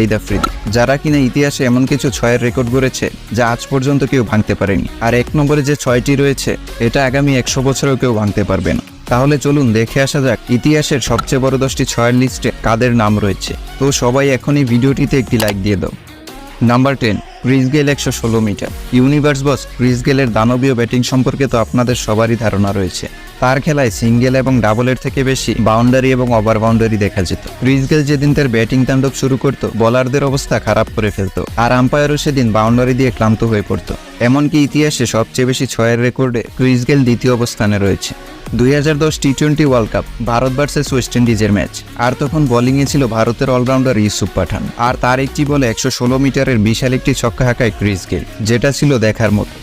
শাহিদ আফ্রিদি, যারা কিনা ইতিহাসে এমন কিছু ছয়ের রেকর্ড গড়েছে যা আজ পর্যন্ত কেউ ভাঙতে পারেনি। আর 1 নম্বরে যে 6টি রয়েছে এটা আগামী 100 বছরেও কেউ ভাঙতে পারবে না। তাহলে চলুন দেখে আসা যাক ইতিহাসের সবচেয়ে বড় 10টি ছয়ের লিস্টে কাদের নাম রয়েছে। তো সবাই এখনই ভিডিওটিতে একটি লাইক দিয়ে দাও। Number 10, Chris Gayle 116 metre. Universe বস ক্রিস গেলের দানবীয় ব্যাটিং সম্পর্কে তো আপনাদের সবারই ধারণা রয়েছে। তার খেলায় সিঙ্গেল এবং ডাবলের থেকে বেশি বাউন্ডারি এবং ওভার বাউন্ডারি দেখা যেত। ক্রিস গেল যেদিন তার ব্যাটিং তাণ্ডব শুরু করত, বোলারদের অবস্থা খারাপ করে ফেলতো, আর আম্পায়ারও সেদিন বাউন্ডারি দিয়ে ক্লান্ত হয়ে পড়তো। এমনকি ইতিহাসে সবচেয়ে বেশি ছয়ের রেকর্ডে ক্রিস গেল দ্বিতীয় অবস্থানে রয়েছে। 2010 টি-20 world cup Bharat versus west ইন্ডিজের ম্যাচ, আর তখন বোলিংয়ে ছিল ভারতের অলরাউন্ডার ইউসুফ পাঠান, আর তার একটি বলে 116 মিটারের বিশাল একটি ছক্কা হাঁকায় ক্রিস গেল, যেটা ছিল দেখার মতো।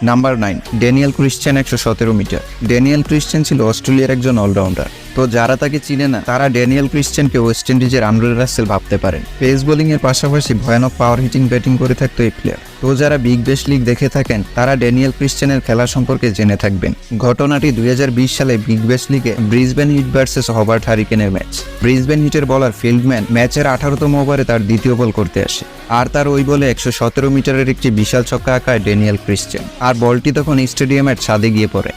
Number 9, Daniel Christian 117 metre. Daniel Christian ছিল অস্ট্রেলিয়ার একজন অলরাউন্ডার। তো যারা তাকে চিনে না তারা ড্যানিয়েল ক্রিশ্চিয়ানকে ওয়েস্ট ইন্ডিজের আন্দ্রে রাসেল ভাবতে পারেন। পেস বোলিং এর পাশাপাশি ভয়ানক পাওয়ার হিটিং ব্যাটিং করে থাকতো এই প্লেয়ার। তো যারা বিগ ব্যাশ লিগ দেখে থাকেন তারা ড্যানিয়েল ক্রিশ্চিয়ানের খেলা সম্পর্কে জেনে থাকবেন। ঘটনাটি 2020 সালে বিগ ব্যাশ লিগে ব্রিসবেন হিট ভার্সেস হবার্ট হারিকেনের ম্যাচ। ব্রিসবেন হিটের বলার ফিল্ডম্যান ম্যাচের 18তম ওভারে তার দ্বিতীয় বল করতে আসে, আর তার ওই বলে 117 মিটারের একটি বিশাল ছক্কা হাঁকায় ড্যানিয়েল ক্রিশ্চিয়ান, আর বলটি তখন স্টেডিয়ামের ছাদে গিয়ে পড়ে।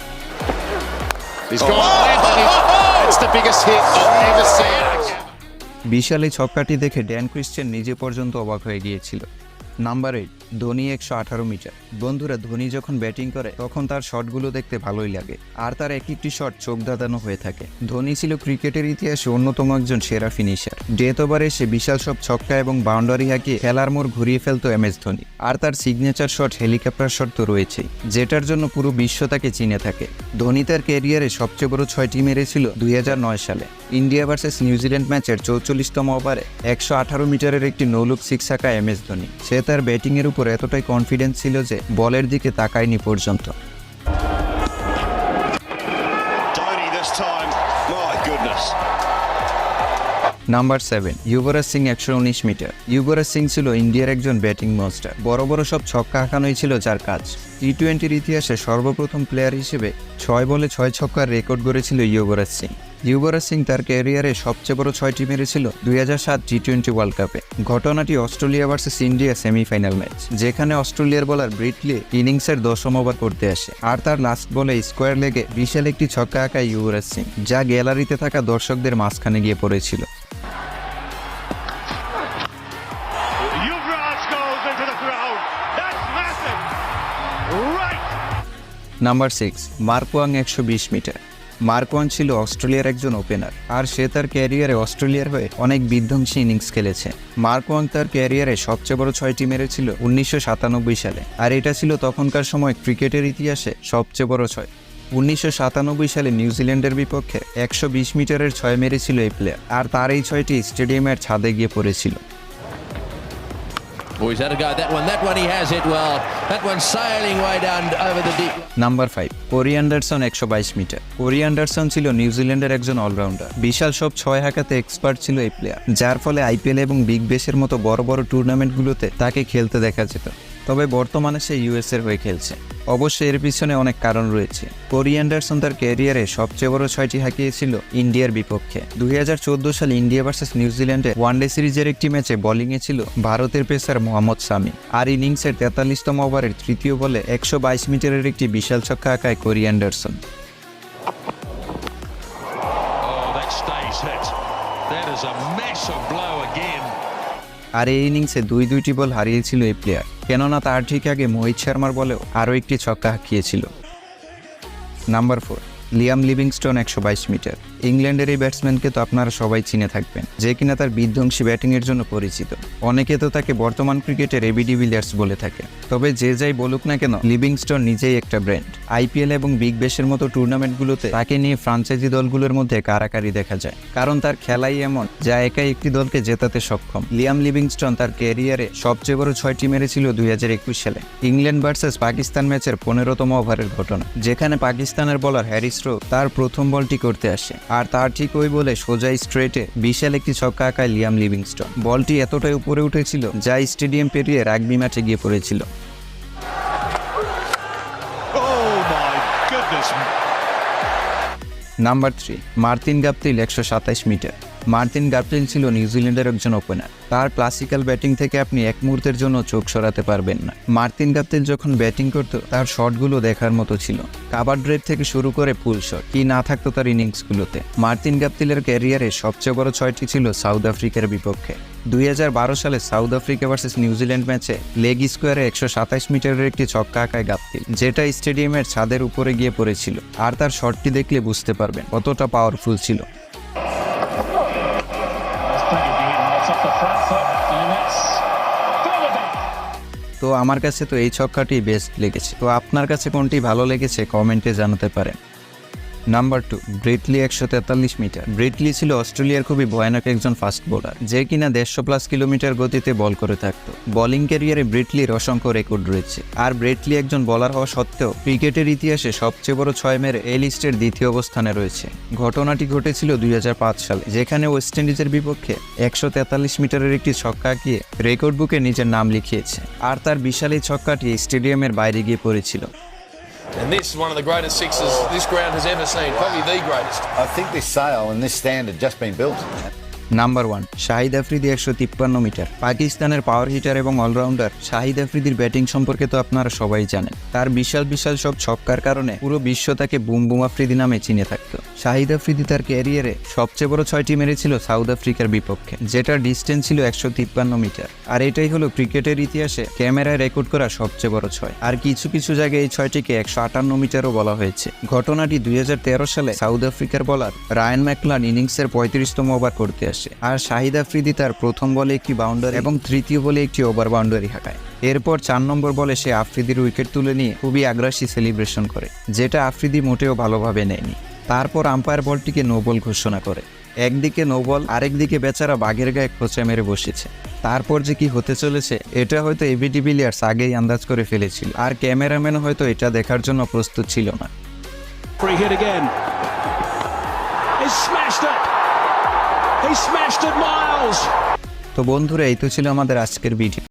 বিশাল এই ছক্কাটি দেখে ড্যান ক্রিশ্চিয়ান নিজে পর্যন্ত অবাক হয়ে গিয়েছিল। Number 8, Dhoni 118 metre. বন্ধুরা, ধোনি যখন ব্যাটিং করে তখন তার শটগুলো দেখতে ভালোই লাগে, আর তার এক একটি শট চোখ ধাঁধানো হয়ে থাকে। ধোনি ছিল ক্রিকেটের ইতিহাসে অন্যতম একজন সেরা ফিনিশার। ডেথ ওভারে এসে বিশাল সব ছক্কা এবং বাউন্ডারি হাঁকিয়ে খেলার মোড় ঘুরিয়ে ফেলতো MS ধোনি। আর তার সিগনেচার শট হেলিকপ্টার শট তো রয়েছেই, যেটার জন্য পুরো বিশ্ব তাকে চিনে থাকে। ধোনি তার ক্যারিয়ারে সবচেয়ে বড় 6টি মেরেছিল 2009 সালে ইন্ডিয়া ভার্সেস নিউজিল্যান্ড ম্যাচের 44তম ওভারে 118 মিটারের একটি নো-লুক সিক্স হাঁকায় MS ধোনি। সে তার ব্যাটিং এর উপর এতটাই কনফিডেন্স ছিল যে বলের দিকে তাকায়নি পর্যন্ত। Number 7, Yuvraj Singh 119 metre. যুবরাজ সিং ছিল ইন্ডিয়ার একজন ব্যাটিং মনস্টার। বড় বড় সব ছক্কা হাঁকানোই ছিল যার কাজ। টি-20-র ইতিহাসে সর্বপ্রথম প্লেয়ার হিসেবে 6 বলে 6 ছক্কার রেকর্ড গড়েছিল যুবরাজ সিং। যুবরাজ সিং তার ক্যারিয়ারে সবচেয়ে বড় 6টি মেরেছিল 2007 টি-20 ওয়ার্ল্ড কাপে। ঘটনাটি Australia versus India semifinal match, যেখানে অস্ট্রেলিয়ার বোলার ব্রিটলি ইনিংসের 10ম ওভার করতে আসে, আর তার লাস্ট বলে স্কোয়ার লেগে বিশাল একটি ছক্কা হাঁকায় যুবরাজ সিং, যা গ্যালারিতে থাকা দর্শকদের মাঝখানে গিয়ে পড়েছিল। Number 6, Mark Waugh 120 metre. Mark Waugh ছিল অস্ট্রেলিয়ার একজন ওপেনার, আর সে তার ক্যারিয়ারে অস্ট্রেলিয়ার হয়ে অনেক বিধ্বংসী ইনিংস খেলেছে। মার্ক ওয়াং তার ক্যারিয়ারে সবচেয়ে বড় 6টি মেরেছিল 1997 সালে, আর এটা ছিল তখনকার সময় ক্রিকেটের ইতিহাসে সবচেয়ে বড় 6। 1997 সালে নিউজিল্যান্ডের বিপক্ষে 120 মিটারের 6 মেরেছিল এই প্লেয়ার, আর তার এই 6টি স্টেডিয়ামের ছাদে গিয়ে পড়েছিল। Number 5, Corey Anderson 122 metre. Corey Anderson ছিল নিউজিল্যান্ডের একজন অলরাউন্ডার। বিশাল সব 6 হাঁকাতে এক্সপার্ট ছিল এই প্লেয়ার, যার ফলে IPL এবং বিগ ব্যাশের মতো বড় বড় টুর্নামেন্টগুলোতে তাকে খেলতে দেখা যেত। তবে বর্তমানে সে US এর হয়ে খেলছে। অবশ্যই এর পিছনে অনেক কারণ রয়েছে। কোরি অ্যান্ডারসন তার ক্যারিয়ারে সবচেয়ে বড় 6টি হাঁকিয়েছিল ইন্ডিয়ার বিপক্ষে। 2014 সালে ইন্ডিয়া ভার্সেস নিউজিল্যান্ডে ওয়ানডে সিরিজের একটি ম্যাচে বোলিংয়ে ছিল ভারতের পেসার মোহাম্মদ শামি, আর ইনিংসের 43তম ওভারের তৃতীয় বলে 122 মিটারের একটি বিশাল ছক্কা হাঁকায় কোরি অ্যান্ডারসন। আর এই ইনিংসে 2টি বল হারিয়েছিল এই প্লেয়ার, কেননা তার ঠিক আগে মোহিত শর্মার বলেও আরও একটি ছক্কা হাঁকিয়েছিল। Number 4, Liam Livingstone 122 metre. ইংল্যান্ডের এই ব্যাটসম্যানকে তো আপনারা সবাই চিনে থাকবেন, যে কিনা তার বিধ্বংসী ব্যাটিংয়ের জন্য পরিচিত। অনেকে তো তাকে বর্তমান ক্রিকেটের এবি ডিভিলিয়ার্স বলে থাকে। তবে যে যাই বলুক না কেন, লিভিংস্টোন নিজেই একটা ব্র্যান্ড। IPL এবং বিগ ব্যাশের মতো টুর্নামেন্টগুলোতে তাকে নিয়ে ফ্রাঞ্চাইজি দলগুলোর মধ্যে কারাকারি দেখা যায়, কারণ তার খেলাই এমন যা একাই একটি দলকে জেতাতে সক্ষম। লিয়াম লিভিংস্টোন তার ক্যারিয়ারে সবচেয়ে বড় 6টি মেরেছিল 2021 সালে ইংল্যান্ড ভার্সেস পাকিস্তান ম্যাচের 15তম ওভারের ঘটনা, যেখানে পাকিস্তানের বোলার হ্যারিস রফ তার প্রথম বলটি করতে আসে, আর তার ঠিক ওই বলে সোজা স্ট্রেটে বিশাল একটি ছক্কা হাঁকায় লিয়াম লিভিংস্টোন। বলটি এতটাই উপরে উঠেছিল যা স্টেডিয়াম পেরিয়ে রাগবি ম্যাচে গিয়ে পড়েছিল। Number 3, Martin Guptill 127 metre. Martin Guptill ছিল নিউজিল্যান্ডের একজন ওপেনার। তার ক্লাসিক্যাল ব্যাটিং থেকে আপনি এক মুহূর্তের জন্য চোখ সরাতে পারবেন না। মার্তিন গাপটিল যখন ব্যাটিং করত তার শটগুলো দেখার মতো ছিল। কাভার ড্রাইভ থেকে শুরু করে পুল শট কি না থাকতো তার ইনিংসগুলোতে। মার্তিন গাপটিলের ক্যারিয়ারে সবচেয়ে বড় 6টি ছিল সাউথ আফ্রিকার বিপক্ষে। 2012 সালে সাউথ আফ্রিকা ভার্সেস নিউজিল্যান্ড ম্যাচে লেগ স্কোয়ারে 127 মিটারের একটি ছক্কা আঁকায় গাপটিল, যেটা স্টেডিয়ামের ছাদের উপরে গিয়ে পড়েছিল। আর তার শটটি দেখলে বুঝতে পারবেন কতটা পাওয়ারফুল ছিল। তো আমার কাছে তো এই ছক্কাটি বেস্ট লেগেছে। তো আপনার কাছে কোনটি ভালো লেগেছে কমেন্টে জানাতে পারেন। Number 2, Brett Lee 143 metre. ব্রেটলি ছিল অস্ট্রেলিয়ার খুবই ভয়ানক একজন ফাস্ট বোলার, যে কিনা 150+ কিলোমিটার গতিতে বল করে থাকতো। বোলিং ক্যারিয়ারে ব্রেটলির অসংখ্য রেকর্ড রয়েছে। আর ব্রেটলি একজন বোলার হওয়া সত্ত্বেও ক্রিকেটের ইতিহাসে সবচেয়ে বড় 6 মেরে এই লিস্টের দ্বিতীয় অবস্থানে রয়েছে। ঘটনাটি ঘটেছিল 2005 সালে, যেখানে ওয়েস্ট ইন্ডিজের বিপক্ষে 143 মিটারের একটি ছক্কা আঁকিয়ে রেকর্ড বুকে নিজের নাম লিখিয়েছে। আর তার বিশাল এই ছক্কাটি স্টেডিয়ামের বাইরে গিয়ে পড়েছিল। And this is one of the greatest sixes this ground has ever seen, probably the greatest. I think this sail and this stand had just been built. Number 1, Shahid Afridi 153 metre. পাকিস্তানের পাওয়ার হিটার এবং all rounder Shahid আফ্রিদির batting সম্পর্কে তো আপনারা সবাই জানেন। তার বিশাল বিশাল সব ছক্কার কারণে পুরো বিশ্ব তাকে বুম বুম আফ্রিদি নামে চিনে থাকত। শাহিদ আফ্রিদি তার ক্যারিয়ারে সবচেয়ে বড় 6টি মেরেছিল সাউথ আফ্রিকার বিপক্ষে, যেটার ডিস্টেন্স ছিল 153 মিটার। আর এটাই হলো ক্রিকেটের ইতিহাসে ক্যামেরায় রেকর্ড করা সবচেয়ে বড় 6। আর কিছু কিছু জায়গায় এই 6টিকে 158 মিটারও বলা হয়েছে। ঘটনাটি 2013 সালে সাউথ আফ্রিকার বোলার রায়ান ম্যাকলান ইনিংসের 35তম ওভার করতে আসে। আর শাহিদ আফ্রিদি তার প্রথম বলে একটি বাউন্ডারি এবং তৃতীয় বলে একটি ওভার বাউন্ডারি হাঁকায়। এরপর 4 নম্বর বলে সে আফ্রিদির উইকেট তুলে নিয়ে খুবই আগ্রাসী সেলিব্রেশন করে, যেটা আফ্রিদি মোটেও ভালোভাবে নেয়নি। তারপর আম্পায়ার বলটিকে নো বল ঘোষণা করে। একদিকে নো বল, আরেকদিকে বেচারা বাঘের গায়ে খোঁচা মেরে বসেছে। তারপর যে কি হতে চলেছে এটা হয়তো এবি ডিভিলিয়ার্স আগেই আন্দাজ করে ফেলেছিল, আর ক্যামেরাম্যানও হয়তো এটা দেখার জন্য প্রস্তুত ছিল না। Free hit again. He smashed it. He smashed it, Miles. তো বন্ধুরা, এই তো ছিল আমাদের আজকের ভিডিও।